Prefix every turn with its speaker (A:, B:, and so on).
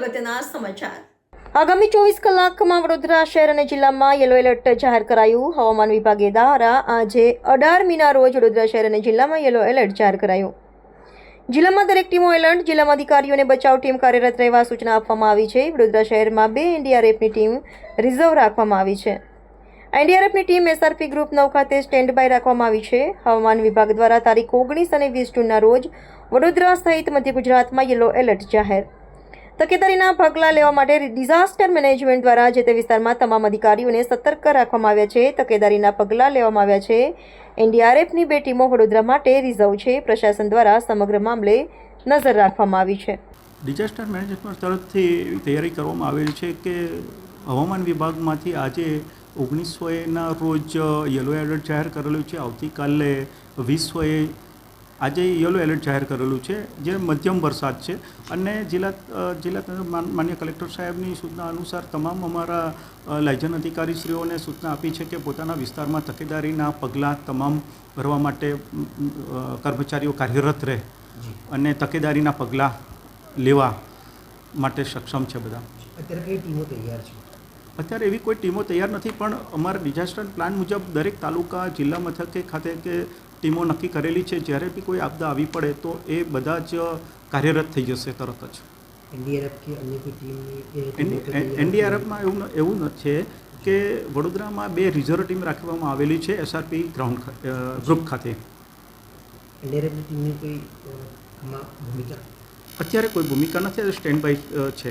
A: અગત્યના સમાચાર।
B: આગામી 24 કલાકમાં વડોદરા શહેર અને જિલ્લામાં યલો એલર્ટ જાહેર કરાયું। હવામાન વિભાગે દ્વારા આજે 18મીના રોજ વડોદરા શહેર અને જિલ્લામાં યલો એલર્ટ જાહેર કરાયું। જિલ્લામાં દરેક ટીમો એલર્ટ, જિલ્લામાં અધિકારીઓને બચાવ ટીમ કાર્યરત રહેવા સૂચના આપવામાં આવી છે। વડોદરા શહેરમાં 2 એનડીઆરએફની ટીમ રિઝર્વ રાખવામાં આવી છે। એનડીઆરએફની ટીમ એસઆરપી ગ્રુપ 9 ખાતે સ્ટેન્ડ બાય રાખવામાં આવી છે। હવામાન વિભાગ દ્વારા તારીખ 19 અને 20 જૂનના રોજ વડોદરા સહિત મધ્ય ગુજરાતમાં યલો એલર્ટ જાહેર। તકેદારીના પગલાં લેવા માટે ડિઝાસ્ટર મેનેજમેન્ટ દ્વારા જે તે વિસ્તારમાં તમામ અધિકારીઓને સતર્ક રાખવામાં આવ્યા છે। તકેદારીના પગલાં લેવામાં આવ્યા છે। એનડીઆરએફની 2 ટીમો વડોદરા માટે રિઝર્વ છે। પ્રશાસન દ્વારા સમગ્ર મામલે નજર રાખવામાં આવી છે।
C: ડિઝાસ્ટર મેનેજમેન્ટ તરફથી એવી તૈયારી કરવામાં આવેલી છે કે હવામાન વિભાગમાંથી આજે 1900ના રોજ યલો એલર્ટ જાહેર કરેલું છે। આવતીકાલે 2000એ આજે યલો એલર્ટ જાહેર કરેલું છે, જે મધ્યમ વરસાદ છે અને જિલ્લા માન્ય કલેક્ટર સાહેબની સૂચના અનુસાર તમામ અમારા લાયઝન અધિકારીશ્રીઓને સૂચના આપી છે કે પોતાના વિસ્તારમાં તકેદારીના પગલાં તમામ ભરવા માટે કર્મચારીઓ કાર્યરત રહે અને તકેદારીના પગલાં લેવા માટે સક્ષમ છે બધા।
D: અત્યારે કઈ ટીમો તૈયાર છે?
C: અત્યારે એવી કોઈ ટીમો તૈયાર નથી, પણ અમારા ડિઝાસ્ટર પ્લાન મુજબ દરેક તાલુકા જિલ્લા મથકે ખાતે કે ટીમો નક્કી કરેલી છે। જ્યારે બી કોઈ આપદા આવી પડે તો એ બધા જ કાર્યરત થઈ જશે તરત જ।
D: એનડીઆરએફ કે અન્ય કોઈ ટીમની
C: એનડીઆરએફમાં એવું છે કે વડોદરામાં 2 રિઝર્વ ટીમ રાખવામાં આવેલી છે એસઆરપી ગ્રુપ ખાતે।
D: એનડીઆરએફની ટીમની કોઈ આમાં ભૂમિકા
C: અત્યારે કોઈ ભૂમિકા નથી, સ્ટેન્ડ બાય છે।